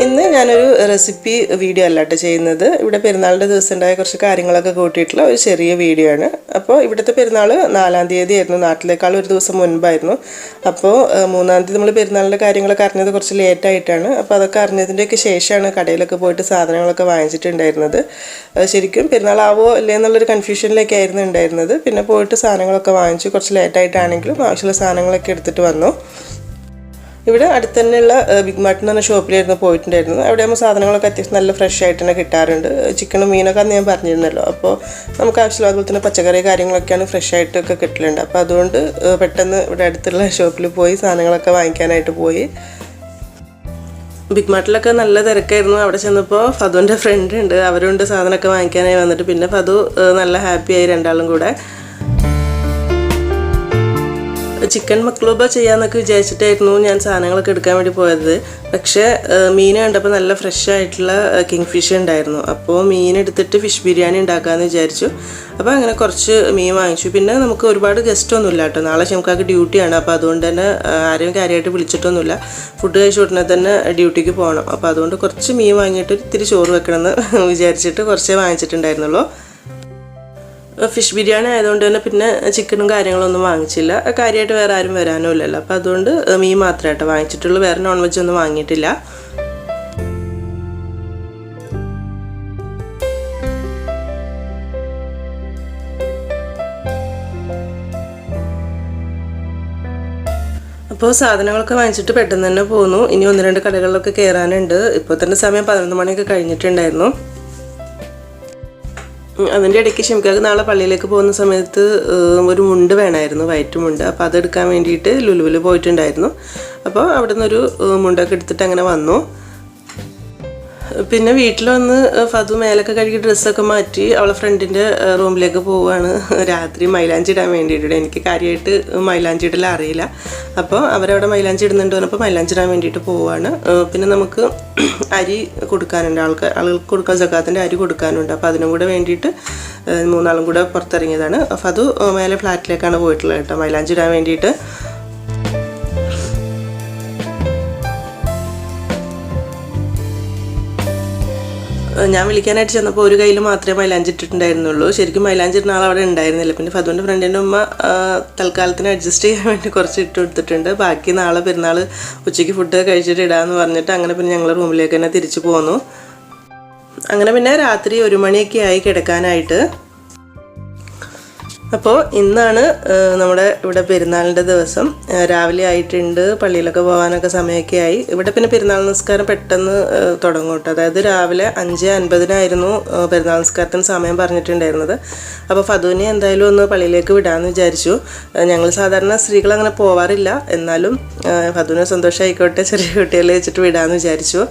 ഇന്ന് ഞാനൊരു recipe video അല്ല കേട്ടോ ചെയ്യുന്നത്. ഇവിടെ പെരുന്നാളിൻ്റെ ദിവസം ഉണ്ടായ കുറച്ച് കാര്യങ്ങളൊക്കെ കൂട്ടിയിട്ടുള്ള ഒരു ചെറിയ വീഡിയോ ആണ്. അപ്പോൾ ഇവിടുത്തെ പെരുന്നാൾ 4-ാം തീയതി ആയിരുന്നു, നാട്ടിലേക്കാൾ ഒരു ദിവസം മുൻപായിരുന്നു. അപ്പോൾ 3-ാം തീയതി നമ്മൾ പെരുന്നാളിൻ്റെ കാര്യങ്ങളൊക്കെ അറിഞ്ഞത് കുറച്ച് ലേറ്റായിട്ടാണ്. അപ്പോൾ അതൊക്കെ അറിഞ്ഞതിൻ്റെയൊക്കെ ശേഷമാണ് കടയിലൊക്കെ പോയിട്ട് സാധനങ്ങളൊക്കെ വാങ്ങിച്ചിട്ടുണ്ടായിരുന്നത്. ശരിക്കും പെരുന്നാളാവോ അല്ലേ എന്നുള്ളൊരു കൺഫ്യൂഷനിലേക്കായിരുന്നു ഉണ്ടായിരുന്നത്. പിന്നെ പോയിട്ട് സാധനങ്ങളൊക്കെ വാങ്ങിച്ചു. കുറച്ച് ലേറ്റായിട്ടാണെങ്കിലും ആവശ്യമുള്ള സാധനങ്ങളൊക്കെ എടുത്തിട്ട് വന്നു. ഇവിടെ അടുത്ത് തന്നെയുള്ള ബിഗ് മാർട്ട് എന്ന് പറഞ്ഞ ഷോപ്പിലായിരുന്നു പോയിട്ടുണ്ടായിരുന്നത്. അവിടെ ആകുമ്പോൾ സാധനങ്ങളൊക്കെ അത്യാവശ്യം നല്ല ഫ്രഷ് ആയിട്ട് തന്നെ കിട്ടാറുണ്ട്. ചിക്കനും മീനൊക്കെ അന്ന് ഞാൻ പറഞ്ഞിരുന്നല്ലോ. അപ്പോൾ നമുക്ക് ആവശ്യമുള്ള അതുപോലെ തന്നെ പച്ചക്കറി കാര്യങ്ങളൊക്കെയാണ് ഫ്രഷ് ആയിട്ടൊക്കെ കിട്ടലുണ്ട്. അപ്പോൾ അതുകൊണ്ട് പെട്ടെന്ന് ഇവിടെ അടുത്തുള്ള ഷോപ്പിൽ പോയി സാധനങ്ങളൊക്കെ വാങ്ങിക്കാനായിട്ട് പോയി. ബിഗ് മാർട്ടിലൊക്കെ നല്ല തിരക്കായിരുന്നു. അവിടെ ചെന്നപ്പോൾ ഫതുവിൻ്റെ ഫ്രണ്ട് ഉണ്ട്, അവരുണ്ട് സാധനമൊക്കെ വാങ്ങിക്കാനായി വന്നിട്ട്. പിന്നെ ഫതു നല്ല ഹാപ്പിയായി, രണ്ടാളും കൂടെ. ചിക്കൻ മക്ലൂബ ചെയ്യാമെന്നൊക്കെ വിചാരിച്ചിട്ടായിരുന്നു ഞാൻ സാധനങ്ങളൊക്കെ എടുക്കാൻ വേണ്ടി പോയത്. പക്ഷേ മീൻ കണ്ടപ്പോൾ നല്ല ഫ്രഷ് ആയിട്ടുള്ള കിങ് ഫിഷ് ഉണ്ടായിരുന്നു. അപ്പോൾ മീൻ എടുത്തിട്ട് ഫിഷ് ബിരിയാണി ഉണ്ടാക്കാമെന്ന് വിചാരിച്ചു. അപ്പോൾ അങ്ങനെ കുറച്ച് മീൻ വാങ്ങിച്ചു. പിന്നെ നമുക്ക് ഒരുപാട് ഗസ്റ്റൊന്നും ഇല്ല കേട്ടോ. നാളെ നമുക്ക് ഡ്യൂട്ടിയാണ്. അപ്പോൾ അതുകൊണ്ട് തന്നെ ആരെയും കാര്യമായിട്ട് വിളിച്ചിട്ടൊന്നുമില്ല. ഫുഡ് കഴിച്ച ഉടനെ തന്നെ ഡ്യൂട്ടിക്ക് പോകണം. അപ്പോൾ അതുകൊണ്ട് കുറച്ച് മീൻ വാങ്ങിയിട്ട് ഇത്തിരി ചോറ് വെക്കണമെന്ന് വിചാരിച്ചിട്ട് കുറച്ചേ വാങ്ങിച്ചിട്ടുണ്ടായിരുന്നുള്ളൂ. ഫിഷ് ബിരിയാണി ആയതുകൊണ്ട് തന്നെ പിന്നെ ചിക്കനും കാര്യങ്ങളൊന്നും വാങ്ങിച്ചില്ല. കാര്യമായിട്ട് വേറെ ആരും വരാനോ ഇല്ലല്ലോ. അപ്പോൾ അതുകൊണ്ട് മീൻ മാത്രമായിട്ട് വാങ്ങിച്ചിട്ടുള്ളൂ. വേറെ നോൺ വെജ് ഒന്നും വാങ്ങിയിട്ടില്ല. അപ്പോൾ സാധനങ്ങളൊക്കെ വാങ്ങിച്ചിട്ട് പെട്ടെന്ന് തന്നെ പോന്നു. ഇനി 1-2 കടകളിലൊക്കെ കയറാനുണ്ട്. ഇപ്പോൾ തന്നെ സമയം 11 മണിയൊക്കെ കഴിഞ്ഞിട്ടുണ്ടായിരുന്നു. അതിൻ്റെ ഇടയ്ക്ക് ഷിംക്കാക്ക് നാളെ പള്ളിയിലേക്ക് പോകുന്ന സമയത്ത് ഒരു മുണ്ട് വേണമായിരുന്നു, വൈറ്റ് മുണ്ട്. അപ്പോൾ അതെടുക്കാൻ വേണ്ടിയിട്ട് ലുലുവിൽ പോയിട്ടുണ്ടായിരുന്നു. അപ്പോൾ അവിടെ നിന്നൊരു മുണ്ടൊക്കെ എടുത്തിട്ട് അങ്ങനെ വന്നു. പിന്നെ വീട്ടിൽ വന്ന് ഫതു മേലൊക്കെ കഴുകി ഡ്രസ്സൊക്കെ മാറ്റി അവളെ ഫ്രണ്ടിൻ്റെ റൂമിലേക്ക് പോവുകയാണ്. രാത്രി മൈലാഞ്ചി ഇടാൻ വേണ്ടിയിട്ട്. എനിക്ക് കാര്യമായിട്ട് മൈലാഞ്ചി ഇടൽ അറിയില്ല. അപ്പോൾ അവരവിടെ മൈലാഞ്ചി ഇടുന്നുണ്ട് പറഞ്ഞപ്പോൾ മൈലാഞ്ചി ഇടാൻ വേണ്ടിയിട്ട് പോവുകയാണ്. പിന്നെ നമുക്ക് അരി കൊടുക്കാനുണ്ട്, ആളുകൾക്ക് കൊടുക്കാൻ സക്കാത്തിൻ്റെ അരി കൊടുക്കാനുണ്ട്. അപ്പോൾ അതിനും കൂടെ വേണ്ടിയിട്ട് 3 കൂടെ പുറത്തിറങ്ങിയതാണ്. ഫതു മേലെ ഫ്ലാറ്റിലേക്കാണ് പോയിട്ടുള്ളത് കേട്ടോ, മൈലാഞ്ചി ഇടാൻ വേണ്ടിയിട്ട്. ഞാൻ വിളിക്കാനായിട്ട് ചെന്നപ്പോൾ ഒരു കയ്യിൽ മാത്രമേ മൈലാഞ്ചി ഇട്ടിട്ടുണ്ടായിരുന്നുള്ളൂ. ശരിക്കും മൈലാഞ്ചി ഇടുന്ന ആൾ അവിടെ ഉണ്ടായിരുന്നില്ല. പിന്നെ ഫതുവിൻ്റെ ഫ്രണ്ടിൻ്റെ ഉമ്മ തൽക്കാലത്തിന് അഡ്ജസ്റ്റ് ചെയ്യാൻ വേണ്ടി കുറച്ച് ഇട്ട് കൊടുത്തിട്ടുണ്ട്. ബാക്കി നാളെ പെരുന്നാൾ ഉച്ചയ്ക്ക് ഫുഡ് കഴിച്ചിട്ട് ഇടാമെന്ന് പറഞ്ഞിട്ട് അങ്ങനെ പിന്നെ ഞങ്ങൾ റൂമിലേക്ക് തന്നെ തിരിച്ചു പോന്നു. അങ്ങനെ പിന്നെ രാത്രി 1 മണിയൊക്കെ ആയി കിടക്കാനായിട്ട്. അപ്പോൾ ഇന്നാണ് നമ്മുടെ ഇവിടെ പെരുന്നാളിൻ്റെ ദിവസം. രാവിലെ ആയിട്ടുണ്ട്, പള്ളിയിലൊക്കെ പോകാനൊക്കെ സമയമൊക്കെ ആയി. ഇവിടെ പിന്നെ പെരുന്നാൾ നിസ്കാരം പെട്ടെന്ന് തുടങ്ങും കേട്ടോ. അതായത് രാവിലെ 5:50 പെരുന്നാൾ നിസ്കാരത്തിന് സമയം പറഞ്ഞിട്ടുണ്ടായിരുന്നത്. അപ്പോൾ ഫതുവിനെ എന്തായാലും ഒന്ന് പള്ളിയിലേക്ക് വിടാമെന്ന് വിചാരിച്ചു. ഞങ്ങൾ സാധാരണ സ്ത്രീകൾ അങ്ങനെ പോവാറില്ല, എന്നാലും ഫതുവിനെ സന്തോഷമായിക്കോട്ടെ ചെറിയ കുട്ടികളെ വെച്ചിട്ട് വിടാമെന്ന് വിചാരിച്ചു.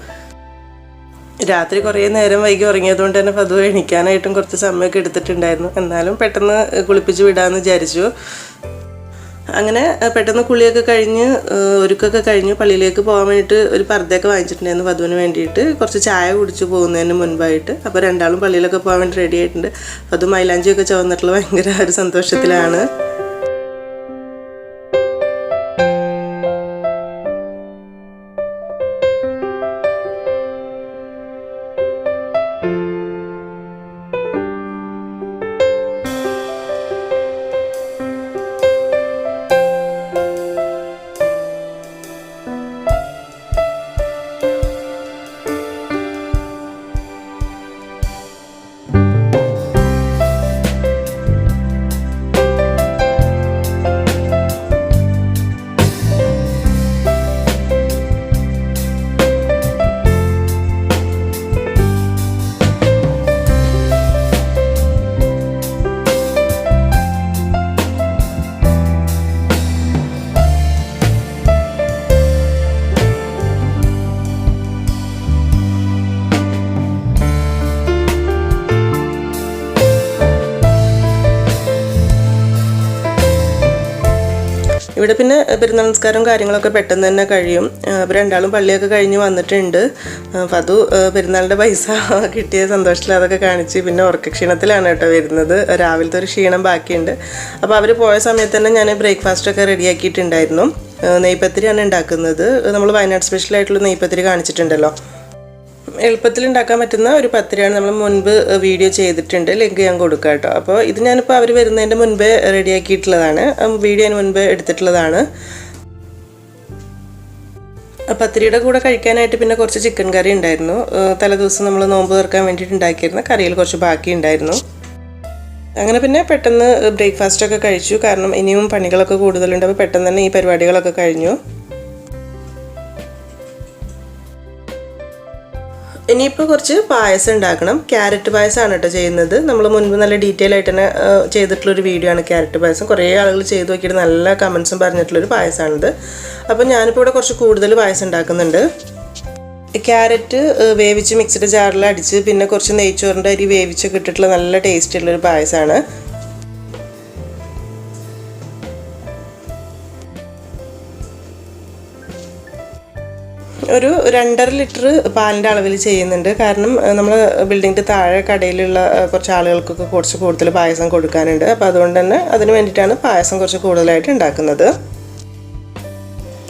രാത്രി കുറേ നേരം വൈകി ഉറങ്ങിയതുകൊണ്ട് തന്നെ ഫതു എണിക്കാനായിട്ടും കുറച്ച് സമയമൊക്കെ എടുത്തിട്ടുണ്ടായിരുന്നു. എന്നാലും പെട്ടെന്ന് കുളിപ്പിച്ച് വിടാമെന്ന് വിചാരിച്ചു. അങ്ങനെ പെട്ടെന്ന് കുളിയൊക്കെ കഴിഞ്ഞ് ഒരുക്കൊക്കെ കഴിഞ്ഞ് പള്ളിയിലേക്ക് പോകാൻ വേണ്ടിയിട്ട് ഒരു പർദ്ദയൊക്കെ വാങ്ങിച്ചിട്ടുണ്ടായിരുന്നു ഫതുവിന് വേണ്ടിയിട്ട്, കുറച്ച് ചായ കുടിച്ച് പോകുന്നതിന് മുൻപായിട്ട്. അപ്പോൾ രണ്ടാളും പള്ളിയിലൊക്കെ പോകാൻ വേണ്ടി റെഡി ആയിട്ടുണ്ട്. ഫതു മൈലാഞ്ചിയൊക്കെ ചുവന്നിട്ടുള്ള ഭയങ്കര ഒരു സന്തോഷത്തിലാണ്. ഇവിടെ പിന്നെ പെരുന്നാൾ നിസ്കാരവും കാര്യങ്ങളൊക്കെ പെട്ടെന്ന് തന്നെ കഴിയും. അപ്പോൾ രണ്ടാളും പള്ളിയൊക്കെ കഴിഞ്ഞ് വന്നിട്ടുണ്ട്. ഫതു പെരുന്നാളിൻ്റെ പൈസ കിട്ടിയ സന്തോഷത്തിൽ അതൊക്കെ കാണിച്ച് പിന്നെ ഉറക്കക്ഷീണത്തിലാണ് കേട്ടോ വരുന്നത്. രാവിലത്തെ ഒരു ക്ഷീണം ബാക്കിയുണ്ട്. അപ്പോൾ അവർ പോയ സമയത്ത് തന്നെ ഞാൻ ബ്രേക്ക്ഫാസ്റ്റൊക്കെ റെഡിയാക്കിയിട്ടുണ്ടായിരുന്നു. നെയ്പത്തിരിയാണ് ഉണ്ടാക്കുന്നത്. നമ്മൾ വയനാട് സ്പെഷ്യലായിട്ടുള്ള നെയ്പത്തിരി കാണിച്ചിട്ടുണ്ടല്ലോ. എളുപ്പത്തിൽ ഉണ്ടാക്കാൻ പറ്റുന്ന ഒരു പത്തിരിയാണ് നമ്മൾ മുൻപ് വീഡിയോ ചെയ്തിട്ടുണ്ട്, ലിങ്ക് ഞാൻ കൊടുക്കാം കേട്ടോ. അപ്പോൾ ഇത് ഞാനിപ്പോൾ അവർ വരുന്നതിൻ്റെ മുൻപേ റെഡിയാക്കിയിട്ടുള്ളതാണ്, വീഡിയോ അതിന് മുൻപേ എടുത്തിട്ടുള്ളതാണ്. പത്തിരിയുടെ കൂടെ കഴിക്കാനായിട്ട് പിന്നെ കുറച്ച് ചിക്കൻ കറി ഉണ്ടായിരുന്നു. തലേദിവസം നമ്മൾ നോമ്പ് തുറക്കാൻ വേണ്ടിയിട്ട് ഉണ്ടാക്കിയിരുന്ന കറിയിൽ കുറച്ച് ബാക്കി ഉണ്ടായിരുന്നു. അങ്ങനെ പിന്നെ പെട്ടെന്ന് ബ്രേക്ക്ഫാസ്റ്റൊക്കെ കഴിച്ചു, കാരണം ഇനിയും പണികളൊക്കെ കൂടുതലുണ്ട്. അപ്പോൾ പെട്ടെന്ന് തന്നെ ഈ പരിപാടികളൊക്കെ കഴിഞ്ഞു. ഇനിയിപ്പോൾ കുറച്ച് പായസം ഉണ്ടാക്കണം. ക്യാരറ്റ് പായസമാണ് കേട്ടോ ചെയ്യുന്നത്. നമ്മൾ മുൻപ് നല്ല ഡീറ്റെയിൽ ആയിട്ട് തന്നെ ചെയ്തിട്ടുള്ളൊരു വീഡിയോ ആണ് ക്യാരറ്റ് പായസം. കുറേ ആളുകൾ ചെയ്ത് നോക്കിയിട്ട് നല്ല കമൻസും പറഞ്ഞിട്ടുള്ളൊരു പായസമാണിത്. അപ്പോൾ ഞാനിപ്പോൾ ഇവിടെ കുറച്ച് കൂടുതൽ പായസം ഉണ്ടാക്കുന്നുണ്ട്. ക്യാരറ്റ് വേവിച്ച് മിക്സിയുടെ ജാറിൽ അടിച്ച് പിന്നെ കുറച്ച് നെയ്ച്ചോറിൻ്റെ അരി വേവിച്ചൊക്കെ ഇട്ടിട്ടുള്ള നല്ല ടേസ്റ്റുള്ളൊരു പായസമാണ്. ഒരു 2.5 ലിറ്റർ പാലിൻ്റെ അളവിൽ ചെയ്യുന്നുണ്ട്. കാരണം നമ്മൾ ബിൽഡിങ്ങിൻ്റെ താഴെ കടയിലുള്ള കുറച്ച് ആളുകൾക്കൊക്കെ കുറച്ച് കൂടുതൽ പായസം കൊടുക്കാനുണ്ട്. അപ്പോൾ അതുകൊണ്ട് തന്നെ അതിന് വേണ്ടിയിട്ടാണ് പായസം കുറച്ച് കൂടുതലായിട്ട് ഉണ്ടാക്കുന്നത്.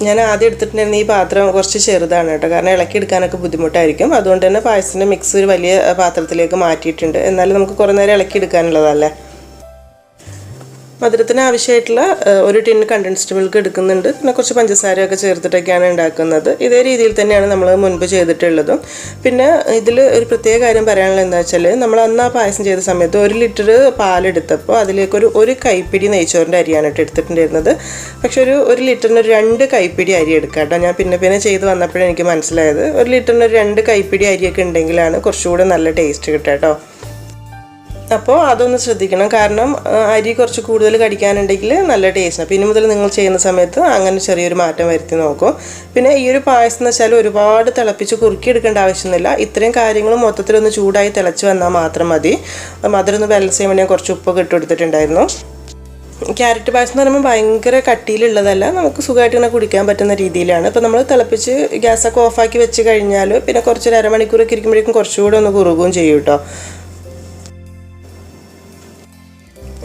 ഞാൻ ആദ്യം എടുത്തിട്ടുണ്ടായിരുന്ന ഈ പാത്രം കുറച്ച് ചെറുതാണ് കേട്ടോ, കാരണം ഇളക്കിയെടുക്കാനൊക്കെ ബുദ്ധിമുട്ടായിരിക്കും. അതുകൊണ്ട് തന്നെ പായസത്തിൻ്റെ മിക്സ് ഒരു വലിയ പാത്രത്തിലേക്ക് മാറ്റിയിട്ടുണ്ട്. എന്നാലും നമുക്ക് കുറേ നേരം ഇളക്കിയെടുക്കാനുള്ളതല്ലേ. മധുരത്തിന് ആവശ്യമായിട്ടുള്ള ഒരു ടിൻ കണ്ടൻസ്ഡ് മിൽക്ക് എടുക്കുന്നുണ്ട്. പിന്നെ കുറച്ച് പഞ്ചസാരയൊക്കെ ചേർത്തിട്ടൊക്കെയാണ് ഉണ്ടാക്കുന്നത്. ഇതേ രീതിയിൽ തന്നെയാണ് നമ്മൾ മുൻപ് ചെയ്തിട്ടുള്ളതും. പിന്നെ ഇതിൽ ഒരു പ്രത്യേക കാര്യം പറയാനുള്ളത് എന്താ വെച്ചാൽ, നമ്മൾ അന്ന് ആ പായസം ചെയ്ത സമയത്ത് 1 ലിറ്റർ പാലെടുത്തപ്പോൾ അതിലേക്ക് ഒരു കൈപ്പിടി നെയ്ച്ചോറിൻ്റെ അരിയാണ് എടുത്തിട്ടുണ്ടായിരുന്നത്. പക്ഷെ ഒരു ലിറ്ററിന് 2 കൈപ്പിടി അരി എടുക്കാം കേട്ടോ. ഞാൻ പിന്നെ ചെയ്ത് വന്നപ്പോഴേ എനിക്ക് മനസ്സിലായത് 1 ലിറ്ററിന് 2 കൈപ്പിടി അരിയൊക്കെ ഉണ്ടെങ്കിലാണ് കുറച്ചുകൂടെ നല്ല ടേസ്റ്റ് കിട്ടുക കേട്ടോ. അപ്പോൾ അതൊന്ന് ശ്രദ്ധിക്കണം, കാരണം അരി കുറച്ച് കൂടുതൽ കടിക്കാനുണ്ടെങ്കിൽ നല്ല ടേസ്റ്റ്. അപ്പോൾ ഇനി മുതൽ നിങ്ങൾ ചെയ്യുന്ന സമയത്ത് അങ്ങനെ ചെറിയൊരു മാറ്റം വരുത്തി നോക്കും. പിന്നെ ഈ ഒരു പായസം എന്ന് വെച്ചാൽ ഒരുപാട് തിളപ്പിച്ച് കുറുക്കിയെടുക്കേണ്ട ആവശ്യമൊന്നുമില്ല. ഇത്രയും കാര്യങ്ങൾ മൊത്തത്തിലൊന്ന് ചൂടായി തിളച്ച് വന്നാൽ മാത്രം മതി. മധുരം ബാലൻസ് ചെയ്യാൻ വേണ്ടി ഞാൻ കുറച്ച് ഉപ്പൊക്കെ ഇട്ട് കൊടുത്തിട്ടുണ്ടായിരുന്നു. ക്യാരറ്റ് പായസം എന്ന് പറയുമ്പോൾ ഭയങ്കര കട്ടിയിലുള്ളതല്ല, നമുക്ക് സുഖമായിട്ട് ഇങ്ങനെ കുടിക്കാൻ പറ്റുന്ന രീതിയിലാണ്. ഇപ്പോൾ നമ്മൾ തിളപ്പിച്ച് ഗ്യാസൊക്കെ ഓഫാക്കി വെച്ച് കഴിഞ്ഞാൽ പിന്നെ കുറച്ചൊരു അരമണിക്കൂറൊക്കെ ഇരിക്കുമ്പോഴേക്കും കുറച്ചുകൂടെ ഒന്ന് കുറുകുകയും ചെയ്യും കേട്ടോ.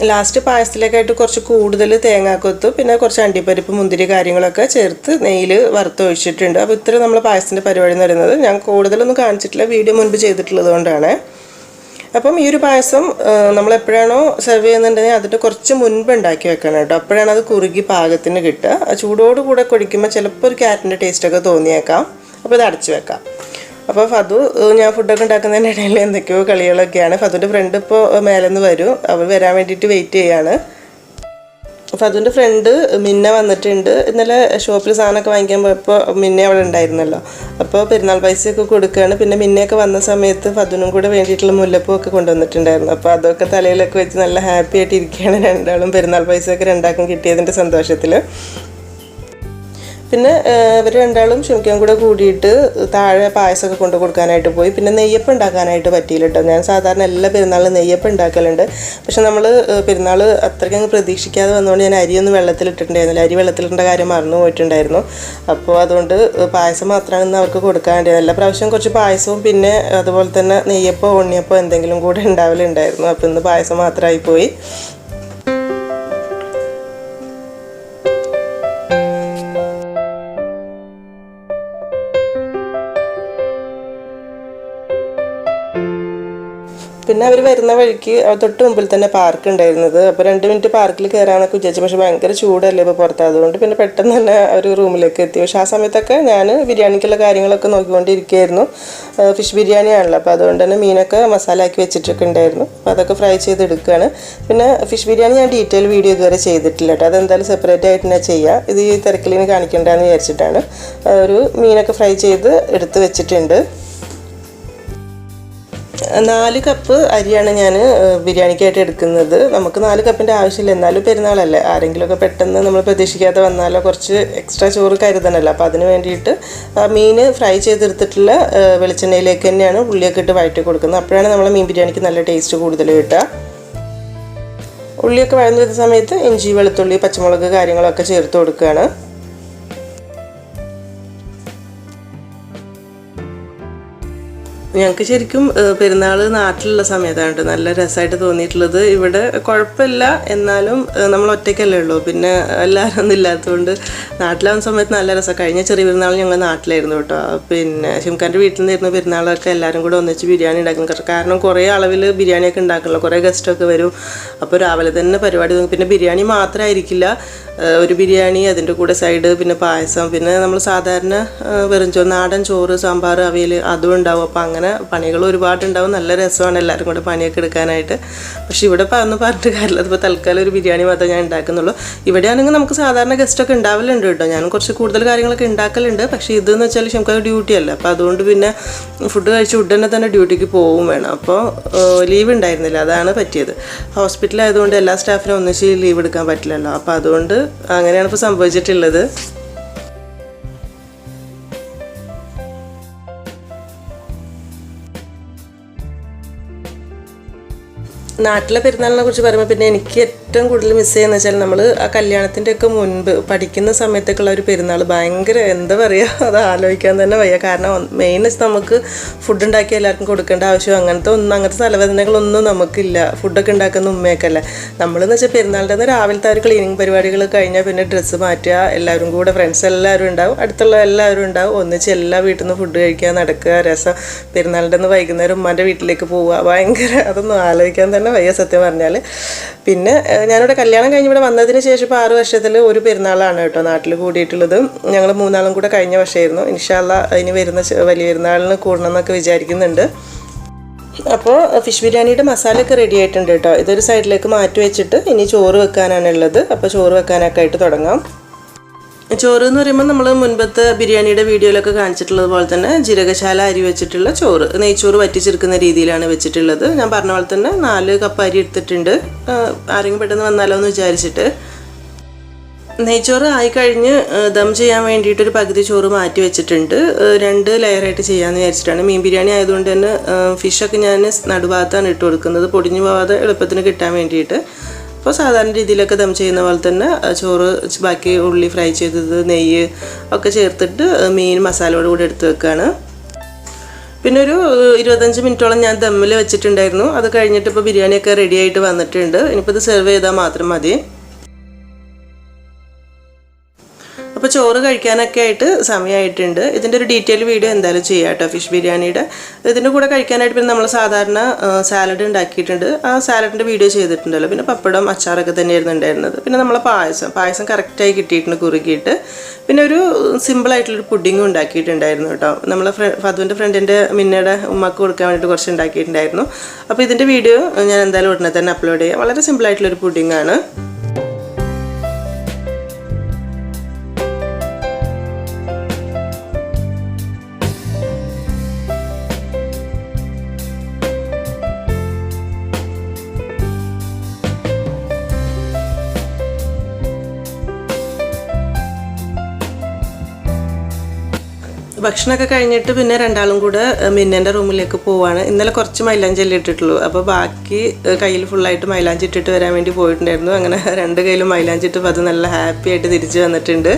ലാസ്റ്റ് പായസത്തിലേക്കായിട്ട് കുറച്ച് കൂടുതൽ തേങ്ങാക്കൊത്ത് പിന്നെ കുറച്ച് അണ്ടിപ്പരിപ്പ് മുന്തിരി കാര്യങ്ങളൊക്കെ ചേർത്ത് നെയ്യിൽ വറുത്തൊഴിച്ചിട്ടുണ്ട്. അപ്പോൾ ഇത്ര നമ്മൾ പായസത്തിൻ്റെ പരിപാടി എന്ന് പറയുന്നത് ഞാൻ കൂടുതലൊന്നും കാണിച്ചിട്ടില്ല, വീഡിയോ മുൻപ് ചെയ്തിട്ടുള്ളത് കൊണ്ടാണ്. അപ്പം ഈ ഒരു പായസം നമ്മൾ എപ്പോഴാണോ സെർവ് ചെയ്യുന്നുണ്ടെങ്കിൽ അതിൻ്റെ കുറച്ച് മുൻപ് ഉണ്ടാക്കി വെക്കണം കേട്ടോ. അപ്പോഴാണ് അത് കുറുകി പാകത്തിന് കിട്ടുക. ചൂടോടുകൂടെ കുടിക്കുമ്പോൾ ചിലപ്പോൾ ഒരു ക്യാരറ്റിൻ്റെ ടേസ്റ്റൊക്കെ തോന്നിയേക്കാം. അപ്പോൾ ഇത് അടച്ചു വെക്കാം. അപ്പോൾ ഫതു ഞാൻ ഫുഡൊക്കെ ഉണ്ടാക്കുന്നതിൻ്റെ ഇടയിൽ എന്തൊക്കെയോ കളികളൊക്കെയാണ്. ഫതുവിൻ്റെ ഫ്രണ്ട് ഇപ്പോൾ മേലെ നിന്ന് വരും, അവൾ വരാൻ വേണ്ടിയിട്ട് വെയിറ്റ് ചെയ്യാണ്. ഫതുവിൻ്റെ ഫ്രണ്ട് മിന്ന വന്നിട്ടുണ്ട്. ഇന്നലെ ഷോപ്പിൽ സാധനമൊക്കെ വാങ്ങിക്കാൻ പോയപ്പോൾ മിന്നെ അവിടെ ഉണ്ടായിരുന്നല്ലോ. അപ്പോൾ പെരുന്നാൾ പൈസയൊക്കെ കൊടുക്കുകയാണ്. പിന്നെ മിന്നയൊക്കെ വന്ന സമയത്ത് ഫതുവിനും കൂടെ വേണ്ടിയിട്ടുള്ള മുല്ലപ്പൂ ഒക്കെ കൊണ്ടുവന്നിട്ടുണ്ടായിരുന്നു. അപ്പോൾ അതൊക്കെ തലയിലൊക്കെ വെച്ച് നല്ല ഹാപ്പി ആയിട്ട് ഇരിക്കുകയാണ് രണ്ടാളും. പെരുന്നാൾ പൈസയൊക്കെ രണ്ടാൾക്കും കിട്ടിയതിൻ്റെ സന്തോഷത്തിൽ. പിന്നെ ഇവർ രണ്ടാളും ക്ഷമിക്കാൻ കൂടെ കൂടിയിട്ട് താഴെ പായസമൊക്കെ കൊണ്ടു കൊടുക്കാനായിട്ട് പോയി. പിന്നെ നെയ്യപ്പം ഉണ്ടാക്കാനായിട്ട് പറ്റിയില്ല കേട്ടോ. ഞാൻ സാധാരണ എല്ലാ പെരുന്നാളിലും നെയ്യപ്പം ഉണ്ടാക്കലുണ്ട്. പക്ഷെ നമ്മൾ പെരുന്നാൾ അത്രയ്ക്കങ്ങ് പ്രതീക്ഷിക്കാതെ വന്നുകൊണ്ട് ഞാൻ അരിയൊന്നും വെള്ളത്തിലിട്ടിട്ടുണ്ടായിരുന്നില്ല. അരി വെള്ളത്തിലിട്ട കാര്യം മറന്നു പോയിട്ടുണ്ടായിരുന്നു. അപ്പോൾ അതുകൊണ്ട് പായസം മാത്രമാണ് ഇന്ന് അവർക്ക് കൊടുക്കാനുണ്ടായത്. എല്ലാ പ്രാവശ്യം കുറച്ച് പായസവും പിന്നെ അതുപോലെ തന്നെ നെയ്യപ്പോ ഉണ്ണിയപ്പോ എന്തെങ്കിലും കൂടെ ഉണ്ടാവലുണ്ടായിരുന്നു. അപ്പോൾ ഇന്ന് പായസം മാത്രമായി പോയി. പിന്നെ അവർ വരുന്ന വഴിക്ക് തൊട്ട് മുമ്പിൽ തന്നെ പാർക്ക് ഉണ്ടായിരുന്നത്. അപ്പോൾ 2 മിനിറ്റ് പാർക്കിൽ കയറാനൊക്കെ വിചാരിച്ചു. പക്ഷേ ഭയങ്കര ചൂടല്ലേ ഇപ്പോൾ പുറത്ത്, അതുകൊണ്ട് പിന്നെ പെട്ടെന്ന് തന്നെ ഒരു റൂമിലേക്ക് എത്തി. പക്ഷേ ആ സമയത്തൊക്കെ ഞാൻ ബിരിയാണിക്കുള്ള കാര്യങ്ങളൊക്കെ നോക്കിക്കൊണ്ടിരിക്കുകയായിരുന്നു. ഫിഷ് ബിരിയാണിയാണല്ലോ, അപ്പോൾ അതുകൊണ്ട് തന്നെ മീനൊക്കെ മസാല ആക്കി വെച്ചിട്ടൊക്കെ ഉണ്ടായിരുന്നു. അപ്പോൾ അതൊക്കെ ഫ്രൈ ചെയ്തെടുക്കുകയാണ്. പിന്നെ ഫിഷ് ബിരിയാണി ഞാൻ ഡീറ്റെയിൽ വീഡിയോ ഇതുവരെ ചെയ്തിട്ടില്ല കേട്ടോ. അതെന്തായാലും സെപ്പറേറ്റ് ആയിട്ട് തന്നെ ചെയ്യാം. ഇത് ഈ തിരക്കിലിന് കാണിക്കേണ്ടതെന്ന് വിചാരിച്ചിട്ടാണ്. ഒരു മീനൊക്കെ ഫ്രൈ ചെയ്ത് എടുത്ത് വെച്ചിട്ടുണ്ട്. 4 കപ്പ് അരിയാണ് ഞാൻ ബിരിയാണിക്കായിട്ട് എടുക്കുന്നത്. നമുക്ക് 4 കപ്പിൻ്റെ ആവശ്യമില്ല, എന്നാലും പെരുന്നാളല്ലേ, ആരെങ്കിലുമൊക്കെ പെട്ടെന്ന് നമ്മൾ പ്രതീക്ഷിക്കാതെ വന്നാലോ കുറച്ച് എക്സ്ട്രാ ചോറ് കരുതണമല്ലോ. അപ്പോൾ അതിന് വേണ്ടിയിട്ട് മീൻ ഫ്രൈ ചെയ്തെടുത്തിട്ടുള്ള വെളിച്ചെണ്ണയിലേക്ക് തന്നെയാണ് ഉള്ളിയൊക്കെ ഇട്ട് വഴറ്റി കൊടുക്കുന്നത്. അപ്പോഴാണ് നമ്മളെ മീൻ ബിരിയാണിക്ക് നല്ല ടേസ്റ്റ് കൂടുതൽ കിട്ടുക. ഉള്ളിയൊക്കെ വഴന്നു വരുന്ന സമയത്ത് ഇഞ്ചി വെളുത്തുള്ളി പച്ചമുളക് കാര്യങ്ങളൊക്കെ ചേർത്ത് കൊടുക്കുകയാണ്. ഞങ്ങൾക്ക് ശരിക്കും പെരുന്നാൾ നാട്ടിലുള്ള സമയത്താണ് നല്ല രസമായിട്ട് തോന്നിയിട്ടുള്ളത്. ഇവിടെ കുഴപ്പമില്ല, എന്നാലും നമ്മൾ ഒറ്റയ്ക്കല്ലേ ഉള്ളൂ, പിന്നെ എല്ലാവരും ഒന്നും ഇല്ലാത്തതുകൊണ്ട് നാട്ടിലാവുന്ന സമയത്ത് നല്ല രസം. കഴിഞ്ഞ ചെറിയ പെരുന്നാൾ ഞങ്ങൾ നാട്ടിലായിരുന്നു കേട്ടോ. പിന്നെ ഷിംഖാൻ്റെ വീട്ടിൽ നിന്നിരുന്ന പെരുന്നാളൊക്കെ എല്ലാവരും കൂടെ ഒന്നിച്ച് ബിരിയാണി ഉണ്ടാക്കും. കാരണം കുറേ അളവിൽ ബിരിയാണിയൊക്കെ ഉണ്ടാക്കണല്ലോ, കുറേ ഗസ്റ്റൊക്കെ വരും. അപ്പോൾ രാവിലെ തന്നെ പരിപാടി തുടങ്ങും. പിന്നെ ബിരിയാണി മാത്രമായിരിക്കില്ല, ഒരു ബിരിയാണി, അതിൻ്റെ കൂടെ സൈഡ്, പിന്നെ പായസം, പിന്നെ നമ്മൾ സാധാരണ വെറും ചോറ്, നാടൻ ചോറ്, സാമ്പാർ, അവിയൽ അതും ഉണ്ടാവും. അപ്പോൾ അങ്ങനെ പണികൾ ഒരുപാടുണ്ടാവും. നല്ല രസമാണ് എല്ലാവരും കൂടെ പണിയൊക്കെ എടുക്കാനായിട്ട്. പക്ഷേ ഇവിടെ അതൊന്നും പറഞ്ഞിട്ട് കാര്യമില്ല. അതിപ്പോൾ തൽക്കാലം ഒരു ബിരിയാണി മാത്രമേ ഞാൻ ഉണ്ടാക്കുന്നുള്ളൂ. ഇവിടെയാണെങ്കിൽ നമുക്ക് സാധാരണ ഗസ്റ്റൊക്കെ ഉണ്ടാവലുണ്ട് കേട്ടോ. ഞാൻ കുറച്ച് കൂടുതൽ കാര്യങ്ങളൊക്കെ ഉണ്ടാക്കലുണ്ട്. പക്ഷേ ഇതെന്ന് വെച്ചാൽ നമുക്ക് ഡ്യൂട്ടി അല്ല. അപ്പോൾ അതുകൊണ്ട് പിന്നെ ഫുഡ് കഴിച്ച് ഉടനെ തന്നെ ഡ്യൂട്ടിക്ക് പോവും വേണം. അപ്പോൾ ലീവ് ഉണ്ടായിരുന്നില്ല, അതാണ് പറ്റിയത്. ഹോസ്പിറ്റലായതുകൊണ്ട് എല്ലാ സ്റ്റാഫിനും ഒന്നിച്ച് ലീവ് എടുക്കാൻ പറ്റില്ലല്ലോ. അപ്പോൾ അതുകൊണ്ട് അങ്ങനെയാണ് ഇപ്പോൾ സംഭവിച്ചിട്ടുള്ളത്. നാട്ടിലെ പെരുന്നാളിനെ കുറിച്ച് പറയുമ്പോൾ പിന്നെ എനിക്ക് ഏറ്റവും കൂടുതൽ മിസ് ചെയ്യുന്നത് വെച്ചാൽ നമ്മൾ ആ കല്യാണത്തിൻ്റെയൊക്കെ മുൻപ് പഠിക്കുന്ന സമയത്തൊക്കെയുള്ള ഒരു പെരുന്നാൾ ഭയങ്കര എന്താ പറയുക, അത് ആലോചിക്കാൻ തന്നെ വയ്യ. കാരണം മെയിൻ നമുക്ക് ഫുഡ് ഉണ്ടാക്കി എല്ലാവർക്കും കൊടുക്കേണ്ട ആവശ്യം അങ്ങനത്തെ തലവേദനകളൊന്നും നമുക്കില്ല. ഫുഡൊക്കെ ഉണ്ടാക്കുന്ന ഉമ്മയൊക്കെയല്ലേ. നമ്മളെന്ന് വെച്ചാൽ പെരുന്നാളിൻ്റെ അന്ന് രാവിലത്തെ ഒരു ക്ലീനിങ് പരിപാടികൾ കഴിഞ്ഞാൽ പിന്നെ ഡ്രസ്സ് മാറ്റുക, എല്ലാവരും കൂടെ ഫ്രണ്ട്സ് എല്ലാവരും ഉണ്ടാവും, അടുത്തുള്ള എല്ലാവരും ഉണ്ടാവും, ഒന്നിച്ച് എല്ലാ വീട്ടിൽ നിന്ന് ഫുഡ് കഴിക്കുക, നടക്കുക, രസം. പെരുന്നാളിൻ്റെ അന്ന് വൈകുന്നേരം ഉമ്മാൻ്റെ വീട്ടിലേക്ക് പോവുക, ഭയങ്കര അതൊന്നും ആലോചിക്കാൻ തന്നെ വയ്യ സത്യം പറഞ്ഞാൽ. പിന്നെ ഞാനിവിടെ കല്യാണം കഴിഞ്ഞ് ഇവിടെ വന്നതിന് ശേഷം ഇപ്പോൾ 6 വർഷത്തിൽ ഒരു പെരുന്നാളാണ് കേട്ടോ നാട്ടിൽ കൂടിയിട്ടുള്ളത്. ഞങ്ങൾ 3 ആളും കൂടെ കഴിഞ്ഞ വർഷമായിരുന്നു. ഇൻഷാ അല്ലാഹ് ഇനി വരുന്ന വലിയ പെരുന്നാളിന് കൂടണം എന്നൊക്കെ വിചാരിക്കുന്നുണ്ട്. അപ്പോൾ ഫിഷ് ബിരിയാണിയുടെ മസാലയൊക്കെ റെഡി ആയിട്ടുണ്ട് കേട്ടോ. ഇതൊരു സൈഡിലേക്ക് മാറ്റി വെച്ചിട്ട് ഇനി ചോറ് വെക്കാനാണുള്ളത്. അപ്പോൾ ചോറ് വെക്കാനൊക്കെ ആയിട്ട് തുടങ്ങാം. ചോറ് എന്ന് പറയുമ്പോൾ നമ്മൾ മുൻപത്തെ ബിരിയാണിയുടെ വീഡിയോയിലൊക്കെ കാണിച്ചിട്ടുള്ളത് പോലെ തന്നെ ജീരകശാല അരി വെച്ചിട്ടുള്ള ചോറ്, നെയ്ച്ചോറ് വറ്റിച്ചെടുക്കുന്ന രീതിയിലാണ് വെച്ചിട്ടുള്ളത്. ഞാൻ പറഞ്ഞ പോലെ തന്നെ 4 കപ്പ് അരി എടുത്തിട്ടുണ്ട്, ആരെങ്കിലും പെട്ടെന്ന് വന്നാലോ എന്ന് വിചാരിച്ചിട്ട്. നെയ്ച്ചോറ് ആയിക്കഴിഞ്ഞ് ദം ചെയ്യാൻ വേണ്ടിയിട്ടൊരു പകുതി ചോറ് മാറ്റി വെച്ചിട്ടുണ്ട്. 2 ലെയറായിട്ട് ചെയ്യാമെന്ന് വിചാരിച്ചിട്ടാണ്. മീൻ ബിരിയാണി ആയതുകൊണ്ട് തന്നെ ഫിഷൊക്കെ ഞാൻ നടുഭാഗത്താണ് ഇട്ട് കൊടുക്കുന്നത്, പൊടിഞ്ഞു പോകാതെ എളുപ്പത്തിന് കിട്ടാൻ വേണ്ടിയിട്ട്. അപ്പോൾ സാധാരണ രീതിയിലൊക്കെ ദം ചെയ്യുന്ന പോലെ തന്നെ ചോറ്, ബാക്കി ഉള്ളി ഫ്രൈ ചെയ്തത്, നെയ്യ് ഒക്കെ ചേർത്തിട്ട് മീൻ മസാലയോട് കൂടി എടുത്ത് വെക്കുകയാണ്. പിന്നെ ഒരു 25 മിനിറ്റോളം ഞാൻ ദമ്മിൽ വെച്ചിട്ടുണ്ടായിരുന്നു. അത് കഴിഞ്ഞിട്ട് ഇപ്പോൾ ബിരിയാണിയൊക്കെ റെഡി ആയിട്ട് വന്നിട്ടുണ്ട്. ഇനിയിപ്പോൾ ഇത് സെർവ് ചെയ്താൽ മാത്രം മതി. അപ്പോൾ ചോറ് കഴിക്കാനൊക്കെ ആയിട്ട് സമയമായിട്ടുണ്ട്. ഇതിൻ്റെ ഒരു ഡീറ്റെയിൽ വീഡിയോ എന്തായാലും ചെയ്യാം കേട്ടോ ഫിഷ് ബിരിയാണിയുടെ. ഇതിൻ്റെ കൂടെ കഴിക്കാനായിട്ട് പിന്നെ നമ്മൾ സാധാരണ സാലഡ് ഉണ്ടാക്കിയിട്ടുണ്ട്, ആ സാലഡിൻ്റെ വീഡിയോ ചെയ്തിട്ടുണ്ടല്ലോ. പിന്നെ പപ്പടം, അച്ചാറൊക്കെ തന്നെയായിരുന്നു ഉണ്ടായിരുന്നത്. പിന്നെ നമ്മളെ പായസം കറക്റ്റായി കിട്ടിയിട്ടുണ്ട് കുറുകിയിട്ട്. പിന്നെ ഒരു സിമ്പിളായിട്ടുള്ളൊരു പുഡിങ്ങും ഉണ്ടാക്കിയിട്ടുണ്ടായിരുന്നു കേട്ടോ. നമ്മളെ ഫദ്വൻ്റെ ഫ്രണ്ടിൻ്റെ മിന്നയുടെ ഉമ്മക്ക് കൊടുക്കാൻ വേണ്ടിയിട്ട് കുറച്ച് ഉണ്ടാക്കിയിട്ടുണ്ടായിരുന്നു. അപ്പോൾ ഇതിൻ്റെ വീഡിയോ ഞാൻ എന്തായാലും ഉടനെ തന്നെ അപ്ലോഡ് ചെയ്യാം. വളരെ സിമ്പിളായിട്ടുള്ളൊരു പുഡിങ്ങാണ്. ഭക്ഷണമൊക്കെ കഴിഞ്ഞിട്ട് പിന്നെ 2 ആളും കൂടെ മിന്നൻ്റെ റൂമിലേക്ക് പോവാണ്. ഇന്നലെ കുറച്ച് മൈലാഞ്ചി അല്ലേ ഇട്ടിട്ടുള്ളൂ, അപ്പോൾ ബാക്കി കയ്യിൽ ഫുള്ളായിട്ട് മൈലാഞ്ചി ഇട്ടിട്ട് വരാൻ വേണ്ടി പോയിട്ടുണ്ടായിരുന്നു. അങ്ങനെ 2 കയ്യിലും മൈലാഞ്ചി ഇട്ട് അത് നല്ല ഹാപ്പി ആയിട്ട് തിരിച്ച് വന്നിട്ടുണ്ട്.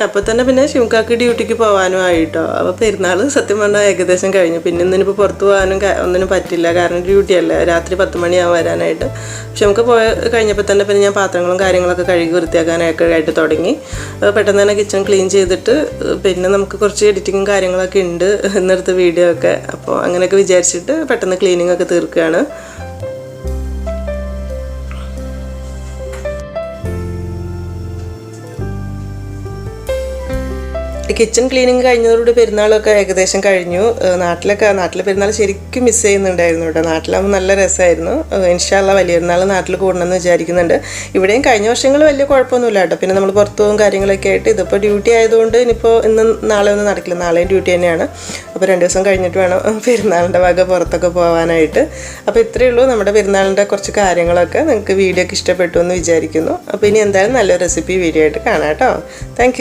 അപ്പോൾ തന്നെ പിന്നെ ഷിംകാക്ക് ഡ്യൂട്ടിക്ക് പോകാനും ആയിട്ടോ. അപ്പോൾ പെരുന്നാൾ സത്യം പറഞ്ഞാൽ ഏകദേശം കഴിഞ്ഞു. പിന്നെ ഇന്നിപ്പോൾ പുറത്ത് പോകാനും ഒന്നിനും പറ്റില്ല, കാരണം ഡ്യൂട്ടിയല്ല. രാത്രി 10 മണിയാവും വരാനായിട്ട്. പക്ഷെ നമുക്ക് കഴിഞ്ഞപ്പോൾ തന്നെ പിന്നെ ഞാൻ പാത്രങ്ങളും കാര്യങ്ങളൊക്കെ കഴുകി വൃത്തിയാക്കാനൊക്കെ ആയിട്ട് തുടങ്ങി. പെട്ടെന്ന് തന്നെ കിച്ചൺ ക്ലീൻ ചെയ്തിട്ട് പിന്നെ നമുക്ക് കുറച്ച് എഡിറ്റിങ്ങും കാര്യങ്ങളൊക്കെ ഉണ്ട് എന്നെടുത്ത വീഡിയോ ഒക്കെ. അപ്പോൾ അങ്ങനെയൊക്കെ വിചാരിച്ചിട്ട് പെട്ടെന്ന് ക്ലീനിങ് ഒക്കെ തീർക്കുകയാണ്. കിച്ചൺ ക്ലീനിങ് കഴിഞ്ഞതോടുകൂടി പെരുന്നാളൊക്കെ ഏകദേശം കഴിഞ്ഞു. നാട്ടിലെ പെരുന്നാൾ ശരിക്കും മിസ് ചെയ്യുന്നുണ്ടായിരുന്നു കേട്ടോ. നാട്ടിലാകുമ്പോൾ നല്ല രസമായിരുന്നു. ഇൻഷാ അല്ലാഹ് വലിയ പെരുന്നാൾ നാട്ടിൽ കൂടണമെന്ന് വിചാരിക്കുന്നുണ്ട്. ഇവിടെയും കഴിഞ്ഞ വർഷങ്ങൾ വലിയ കുഴപ്പമൊന്നുമില്ല കേട്ടോ. പിന്നെ നമ്മൾ പുറത്തു പോകും കാര്യങ്ങളൊക്കെ ആയിട്ട്. ഇതിപ്പോൾ ഡ്യൂട്ടി ആയതുകൊണ്ട് ഇനിയിപ്പോൾ നാളെ ഒന്നും നടക്കില്ല, നാളെയും ഡ്യൂട്ടി തന്നെയാണ്. അപ്പോൾ 2 ദിവസം കഴിഞ്ഞിട്ട് വേണം പെരുന്നാളിൻ്റെ വക പുറത്തൊക്കെ പോകാനായിട്ട്. അപ്പോൾ ഇത്രയേ ഉള്ളൂ നമ്മുടെ പെരുന്നാളിൻ്റെ കുറച്ച് കാര്യങ്ങളൊക്കെ. നിങ്ങൾക്ക് വീഡിയോ ഒക്കെ ഇഷ്ടപ്പെട്ടു എന്ന് വിചാരിക്കുന്നു. അപ്പോൾ ഇനി എന്തായാലും നല്ലൊരു റെസിപ്പി വീഡിയോ ആയിട്ട് കാണാം കേട്ടോ. താങ്ക്